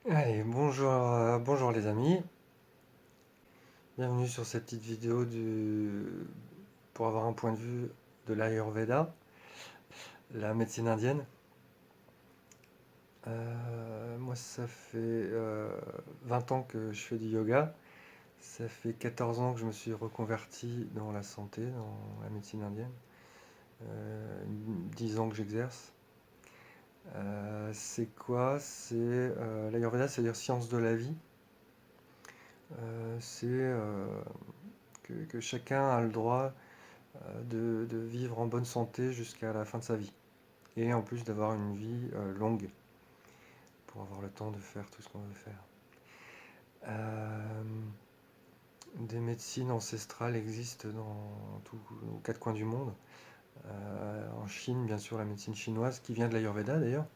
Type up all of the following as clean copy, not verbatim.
Allez, bonjour les amis. Bienvenue sur cette petite vidéo pour avoir un point de vue de l'Ayurveda, la médecine indienne. Moi, ça fait 20 ans que je fais du yoga. Ça fait 14 ans que je me suis reconverti dans la santé, dans la médecine indienne. 10 ans que j'exerce. C'est quoi? L'Ayurveda, c'est-à-dire science de la vie. C'est que chacun a le droit de vivre en bonne santé jusqu'à la fin de sa vie. Et en plus d'avoir une vie longue pour avoir le temps de faire tout ce qu'on veut faire. Euh, des médecines ancestrales existent dans aux quatre coins du monde. En Chine, bien sûr, la médecine chinoise, qui vient de l'Ayurveda d'ailleurs.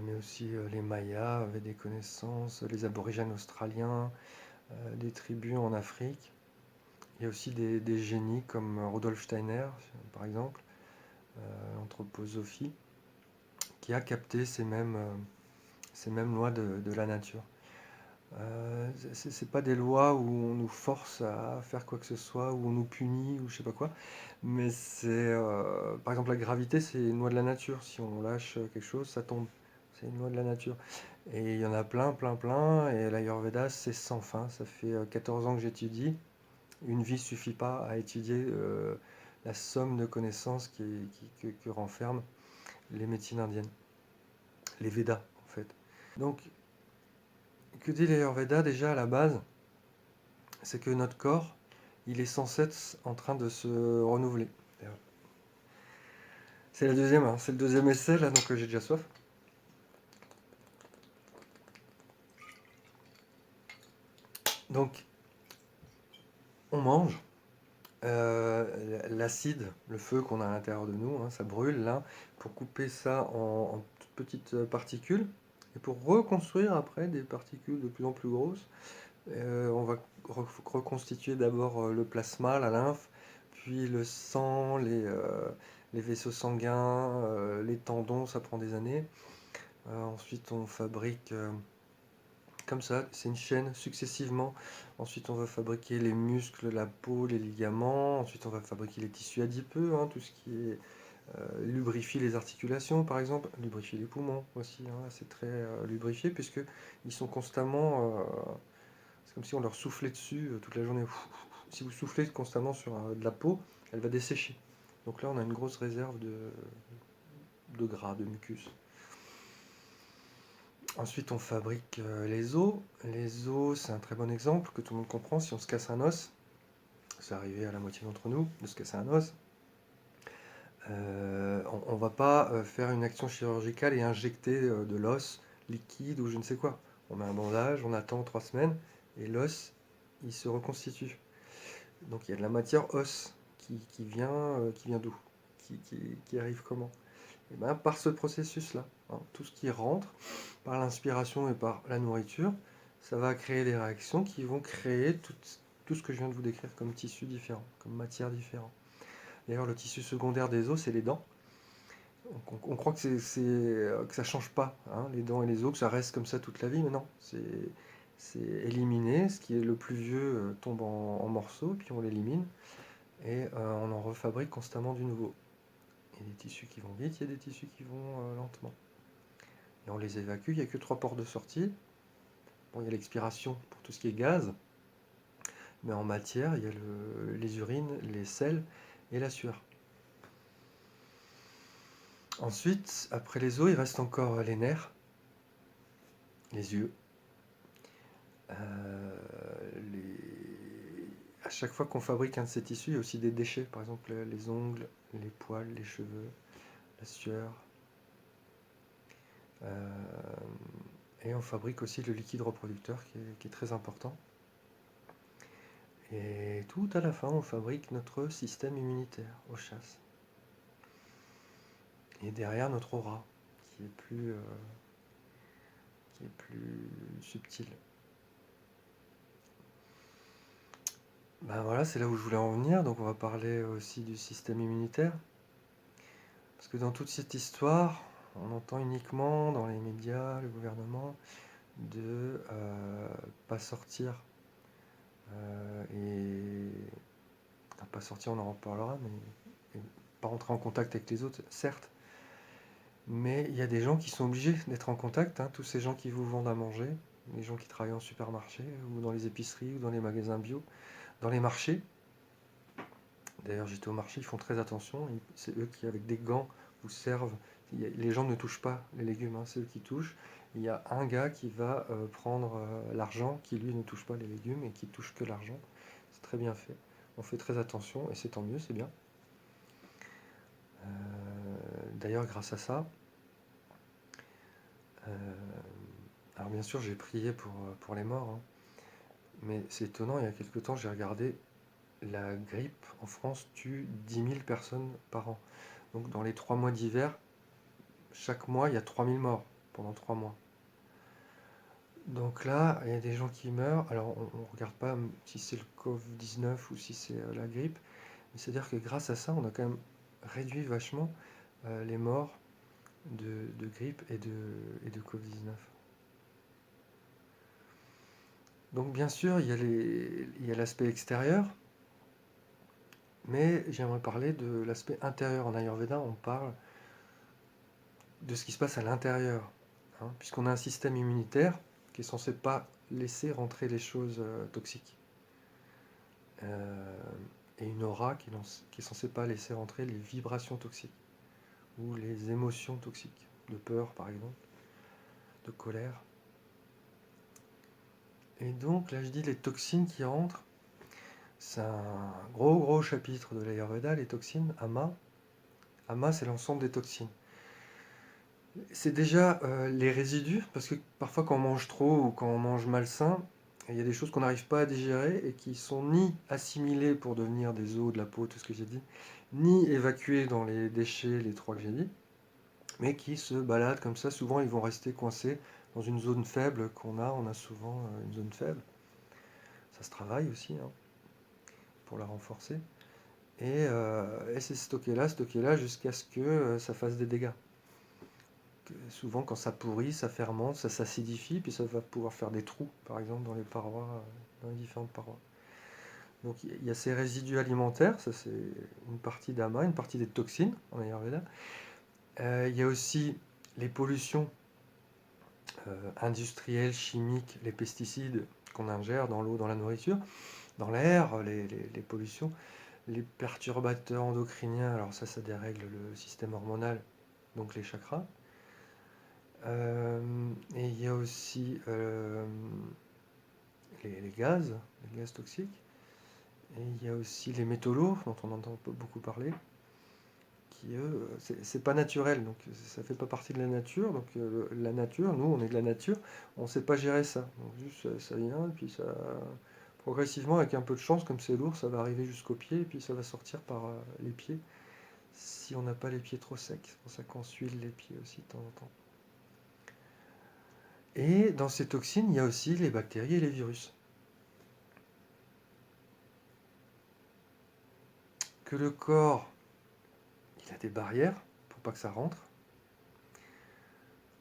Mais aussi les Mayas avaient des connaissances, les aborigènes australiens, des tribus en Afrique. Il y a aussi des génies comme Rudolf Steiner, par exemple, l'anthroposophie, qui a capté ces mêmes lois de la nature. C'est pas des lois où on nous force à faire quoi que ce soit, où on nous punit, ou je sais pas quoi, mais par exemple, la gravité, c'est une loi de la nature. Si on lâche quelque chose, ça tombe. C'est une loi de la nature. Et il y en a plein, plein, plein, et l'Ayurveda, c'est sans fin. Ça fait 14 ans que j'étudie. Une vie suffit pas à étudier la somme de connaissances que renferment les médecines indiennes, les Védas en fait. Donc, que dit l'Ayurveda déjà à la base? C'est que notre corps, il est sans cesse en train de se renouveler. C'est la deuxième, hein, c'est le deuxième essai là, donc j'ai déjà soif. Donc, on mange. L'acide, le feu qu'on a à l'intérieur de nous, hein, ça brûle là, pour couper ça en toutes petites particules, et pour reconstruire après des particules de plus en plus grosses. On va reconstituer d'abord le plasma, la lymphe, puis le sang, les vaisseaux sanguins, les tendons, ça prend des années. Ensuite, on fabrique comme ça, c'est une chaîne successivement. Ensuite, on va fabriquer les muscles, la peau, les ligaments. Ensuite, on va fabriquer les tissus adipeux, hein, tout ce qui est lubrifie les articulations, par exemple, lubrifie les poumons aussi. Hein, c'est très lubrifié puisque ils sont constamment. C'est comme si on leur soufflait dessus toute la journée. Si vous soufflez constamment sur de la peau, elle va dessécher. Donc là, on a une grosse réserve de gras, de mucus. Ensuite, on fabrique les os. Les os, c'est un très bon exemple que tout le monde comprend. Si on se casse un os, c'est arrivé à la moitié d'entre nous de se casser un os, on ne va pas faire une action chirurgicale et injecter de l'os liquide ou je ne sais quoi. On met un bandage, on attend 3 semaines et l'os, il se reconstitue. Donc il y a de la matière os qui vient d'où qui arrive comment? Et ben, par ce processus-là, hein. Tout ce qui rentre par l'inspiration et par la nourriture, ça va créer des réactions qui vont créer tout ce que je viens de vous décrire comme tissu différent, comme matière différente. D'ailleurs, le tissu secondaire des os, c'est les dents. Donc, on croit que ça change pas, hein, les dents et les os, que ça reste comme ça toute la vie, mais non, c'est éliminé. Ce qui est le plus vieux tombe en morceaux, puis on l'élimine, et on en refabrique constamment du nouveau. Il y a des tissus qui vont vite, il y a des tissus qui vont lentement. Et on les évacue, il n'y a que 3 portes de sortie. Bon, il y a l'expiration pour tout ce qui est gaz, mais en matière, il y a les urines, les selles et la sueur. Ensuite, après les os, il reste encore les nerfs, les yeux. Euh, À chaque fois qu'on fabrique un de ces tissus, il y a aussi des déchets, par exemple les ongles, les poils, les cheveux, la sueur. Euh, Et on fabrique aussi le liquide reproducteur qui est très important. Et tout à la fin, on fabrique notre système immunitaire aux chasses. Et derrière, notre aura, qui est qui est plus subtil. Ben voilà, c'est là où je voulais en venir. Donc on va parler aussi du système immunitaire. Parce que dans toute cette histoire, On entend uniquement dans les médias, le gouvernement, de pas sortir. Et pas sortir, on en reparlera, mais pas rentrer en contact avec les autres, certes. Mais il y a des gens qui sont obligés d'être en contact, hein, tous ces gens qui vous vendent à manger, les gens qui travaillent en supermarché, ou dans les épiceries, ou dans les magasins bio, dans les marchés. D'ailleurs, j'étais au marché, ils font très attention. C'est eux qui, avec des gants, vous servent. Les gens ne touchent pas les légumes, hein, c'est eux qui touchent. Il y a un gars qui va prendre l'argent, qui lui ne touche pas les légumes et qui touche que l'argent. C'est très bien fait. On fait très attention et c'est tant mieux, c'est bien. D'ailleurs, grâce à ça, alors bien sûr, j'ai prié pour les morts, hein, mais c'est étonnant, il y a quelque temps, j'ai regardé, la grippe en France tue 10 000 personnes par an. Donc dans les 3 mois d'hiver, chaque mois, il y a 3000 morts pendant 3 mois. Donc là, il y a des gens qui meurent. Alors on ne regarde pas si c'est le Covid-19 ou si c'est la grippe, mais c'est-à-dire que grâce à ça, on a quand même réduit vachement les morts de grippe et de Covid-19. Donc bien sûr, il y a l'aspect extérieur, mais j'aimerais parler de l'aspect intérieur. En Ayurveda, on parle de ce qui se passe à l'intérieur, hein, puisqu'on a un système immunitaire qui est censé pas laisser rentrer les choses toxiques. Euh, et une aura qui est censée pas laisser rentrer les vibrations toxiques ou les émotions toxiques, de peur par exemple, de colère. Et donc là je dis les toxines qui rentrent, c'est un gros chapitre de l'Ayurveda, les toxines, Ama. Ama c'est l'ensemble des toxines. C'est déjà les résidus, parce que parfois quand on mange trop ou quand on mange malsain, il y a des choses qu'on n'arrive pas à digérer et qui sont ni assimilées pour devenir des os, de la peau, tout ce que j'ai dit, ni évacuées dans les déchets, les trois que j'ai dit, mais qui se baladent comme ça. Souvent, ils vont rester coincés dans une zone faible qu'on a. On a souvent une zone faible. Ça se travaille aussi, hein, pour la renforcer. Et c'est stocké là, jusqu'à ce que ça fasse des dégâts. Souvent, quand ça pourrit, ça fermente, ça s'acidifie, puis ça va pouvoir faire des trous, par exemple, dans les parois, dans les différentes parois. Donc il y a ces résidus alimentaires, ça c'est une partie d'ama, une partie des toxines en Ayurveda. Il y a aussi les pollutions industrielles, chimiques, les pesticides qu'on ingère dans l'eau, dans la nourriture, dans l'air, les pollutions, les perturbateurs endocriniens, alors ça dérègle le système hormonal, donc les chakras. Et il y a aussi les gaz toxiques. Et il y a aussi les métaux lourds, dont on entend beaucoup parler, qui eux, c'est pas naturel, donc ça fait pas partie de la nature. Donc la nature, nous, on est de la nature, on sait pas gérer ça. Donc juste ça vient, et puis ça, progressivement, avec un peu de chance, comme c'est lourd, ça va arriver jusqu'aux pieds, et puis ça va sortir par les pieds, si on n'a pas les pieds trop secs. C'est pour ça qu'on s'huile les pieds aussi de temps en temps. Et dans ces toxines, il y a aussi les bactéries et les virus. Que le corps, il a des barrières pour pas que ça rentre.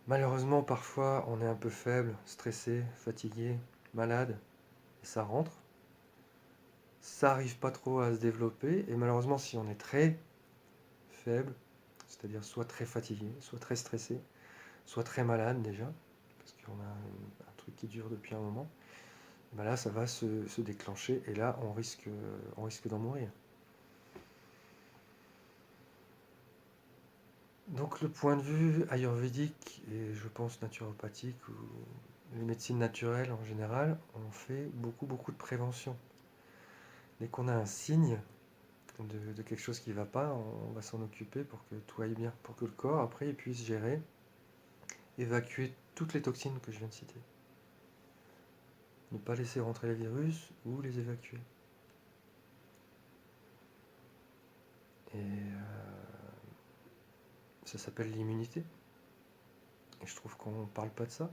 Malheureusement, parfois, on est un peu faible, stressé, fatigué, malade, et ça rentre. Ça arrive pas trop à se développer, et malheureusement, si on est très faible, c'est-à-dire soit très fatigué, soit très stressé, soit très malade déjà, parce qu'on a un truc qui dure depuis un moment, ben là, ça va se déclencher, et là, on risque d'en mourir. Donc le point de vue ayurvédique et je pense naturopathique ou les médecines naturelles en général, on fait beaucoup de prévention. Dès qu'on a un signe de quelque chose qui ne va pas, on va s'en occuper pour que tout aille bien, pour que le corps après il puisse gérer, évacuer toutes les toxines que je viens de citer. Ne pas laisser rentrer les virus ou les évacuer. Et ça s'appelle l'immunité. Et je trouve qu'on ne parle pas de ça.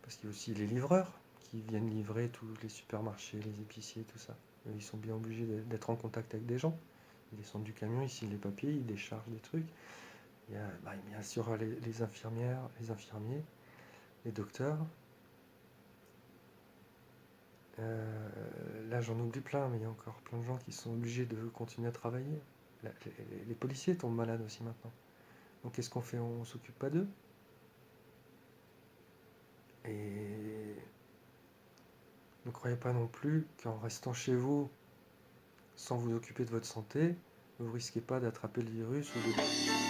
Parce qu'il y a aussi les livreurs qui viennent livrer tous les supermarchés, les épiciers, tout ça. Ils sont bien obligés d'être en contact avec des gens. Ils descendent du camion, ils signent les papiers, ils déchargent des trucs. Il y a bien sûr les infirmières, les infirmiers, les docteurs. Là, j'en oublie plein, mais il y a encore plein de gens qui sont obligés de continuer à travailler. Les policiers tombent malades aussi maintenant. Donc qu'est-ce qu'on fait? On s'occupe pas d'eux? Et ne croyez pas non plus qu'en restant chez vous sans vous occuper de votre santé, vous risquez pas d'attraper le virus ou de